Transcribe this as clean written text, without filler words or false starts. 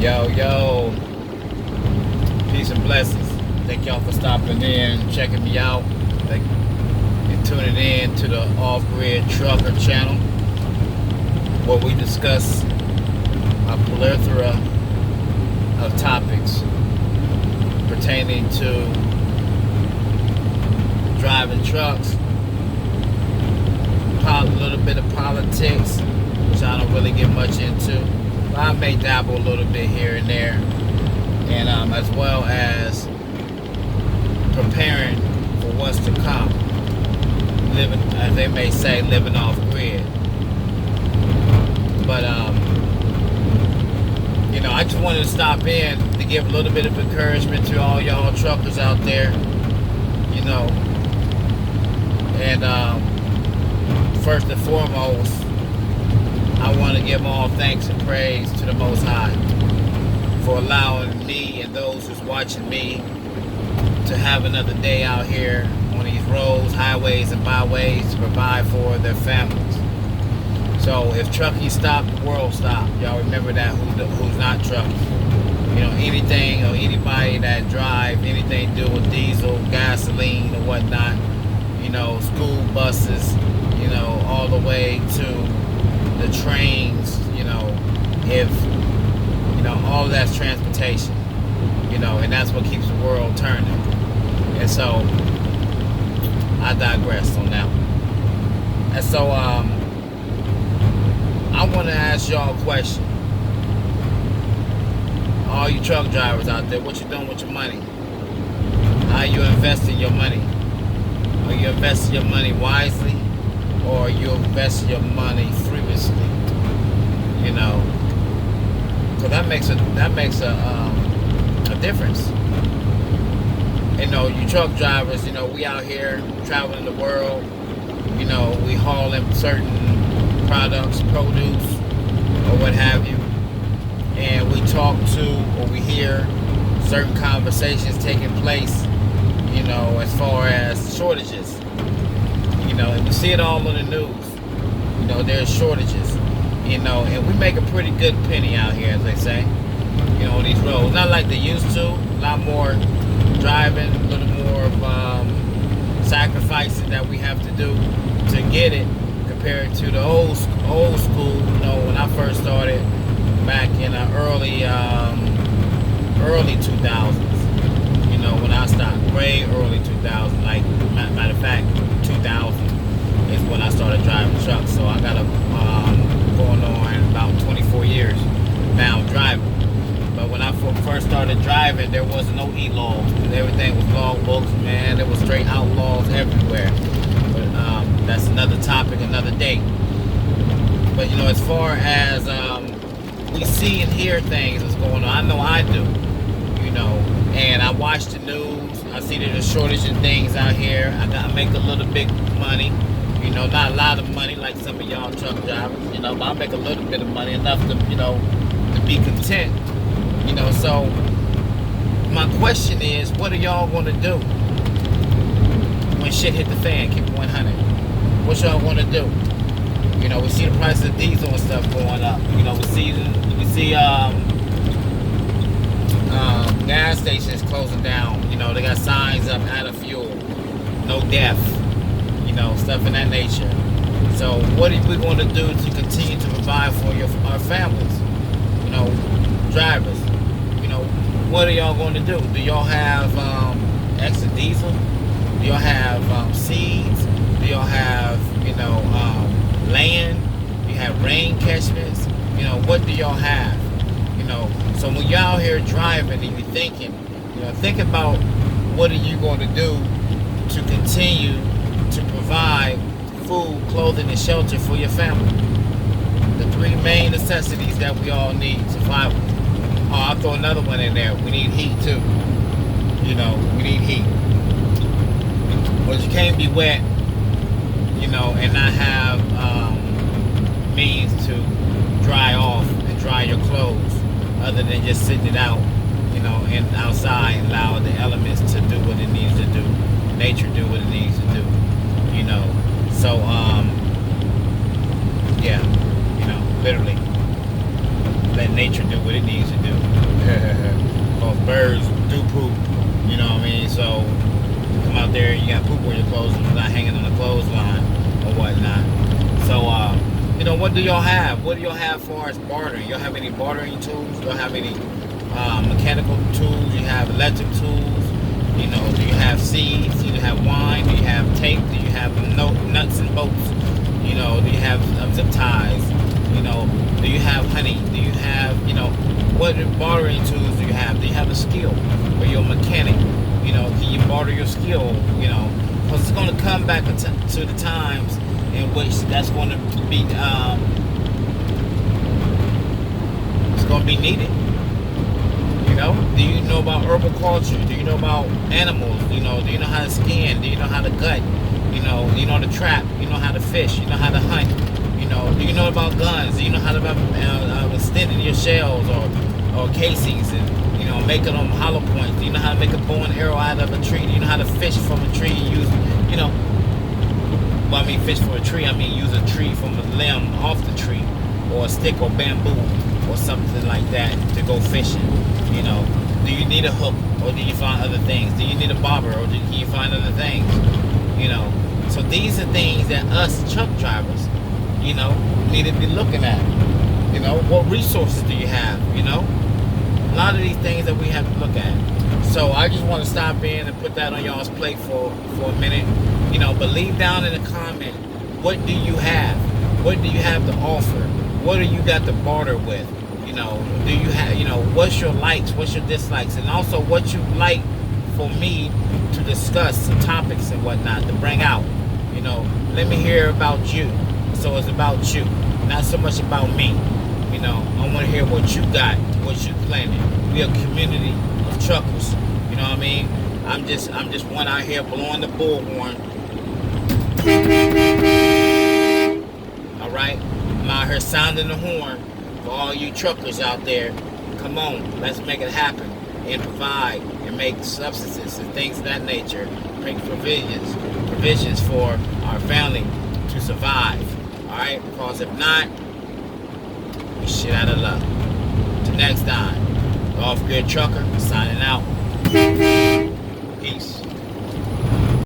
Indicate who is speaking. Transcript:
Speaker 1: Yo, yo, peace and blessings. Thank y'all for stopping in, checking me out, and tuning in to the Off-Grid Trucker channel, where we discuss a plethora of topics pertaining to driving trucks, a little bit of politics, which I don't really get much into. I may dabble a little bit here and there, and as well as preparing for what's to come, living, as they may say, living off grid. But I just wanted to stop in to give a little bit of encouragement to all y'all truckers out there, and first and foremost, I want to give all thanks and praise to the Most High for allowing me and those who's watching me to have another day out here on these roads, highways, and byways to provide for their families. So if trucking stopped, the world stopped. Y'all remember that, who's not trucking. Anything or anybody that drive anything to do with diesel, gasoline, or whatnot, school buses, all the way to the trains, if, all of that's transportation, and that's what keeps the world turning. And so, I digress on that one. And so, I want to ask y'all a question. All you truck drivers out there, what you doing with your money? How you investing your money? Are you investing your money wisely? Or you invest your money frivolously, because that makes a difference. You truck drivers, we out here traveling the world, we hauling certain products, produce, or what have you, and we talk to or we hear certain conversations taking place, as far as shortages. And you see it all on the news. There's shortages, and we make a pretty good penny out here, as they say, on these roads. Not like they used to. A lot more driving, a little more of sacrificing that we have to do to get it, compared to the old school. When I first started back in the early 2000s. When I stopped, way early 2000s. Like, matter of fact, 2000 is when I started driving trucks. So I got going on about 24 years now driving. But when I first started driving, there wasn't no e-logs. Everything was log books, man. There was straight outlaws everywhere. But that's another topic, another day. But as far as we see and hear things that's going on, I know I do. And I watch the news. I see there's a shortage of things out here. I make a little bit money. Not a lot of money like some of y'all truck drivers. But I make a little bit of money, enough to, to be content. So my question is, what are y'all going to do when shit hit the fan? Keep it 100. What y'all going to do? We see the price of diesel and stuff going up. We see gas stations closing down. They got signs up, out of fuel, no death, stuff in that nature. So what are we going to do to continue to provide for our families? Drivers, what are y'all going to do? Do y'all have extra diesel? Do y'all have seeds? Do y'all have, land? Do you have rain catchments? What do y'all have? So when you're out here driving and you're thinking, think about what are you going to do to continue to provide food, clothing, and shelter for your family. The three main necessities that we all need, survival. Oh, I'll throw another one in there. We need heat too. We need heat. But you can't be wet, and not have means to dry off and dry your clothes, other than just sitting it out, and outside, and allow the elements to do what it needs to do, nature do what it needs to do, So yeah, literally. let nature do what it needs to do. Because birds do poop, you know what I mean? So you come out there and you got poop on your clothes and it's not hanging on the clothesline or whatnot. So what do y'all have? What do y'all have as far as bartering? Y'all have any bartering tools? Y'all have any mechanical tools? You have electric tools? Do you have seeds? Do you have wine? Do you have tape? Do you have nuts and bolts? Do you have zip ties? Do you have honey? Do you have, what bartering tools do you have? Do you have a skill? Are you a mechanic? Can you barter your skill? Because it's going to come back to the times in which that's going to be, it's going to be needed. Do you know about herbal culture? Do you know about animals? Do you know how to skin? Do you know how to gut? Do you know how to trap? You know how to fish? You know how to hunt? Do you know about guns? Do you know how to extending your shells or casings and making them hollow points? Do you know how to make a bow and arrow out of a tree? Do you know how to fish from a tree and use fish from a tree, use a tree from a limb off the tree, or a stick or bamboo or something like that to go fishing. Do you need a hook, or do you find other things? Do you need a bobber, or can you find other things? So these are things that us truck drivers, need to be looking at. What resources do you have? A lot of these things that we have to look at. So I just want to stop in and put that on y'all's plate for a minute. But leave down in the comment, what do you have? What do you have to offer? What do you got to barter with? Do you have, what's your likes, what's your dislikes, and also what you like for me to discuss, some topics and whatnot to bring out. Let me hear about you. So it's about you, not so much about me. I want to hear what you got, what you planning. We a community of truckers. You know what I mean? I'm just one out here blowing the bullhorn. All right, I'm out here sounding the horn for all you truckers out there. Come on, let's make it happen and provide and make substances and things of that nature. Make provisions for our family to survive. All right, because if not, we shit out of luck. Till next time, Off Grid Trucker signing out. Peace.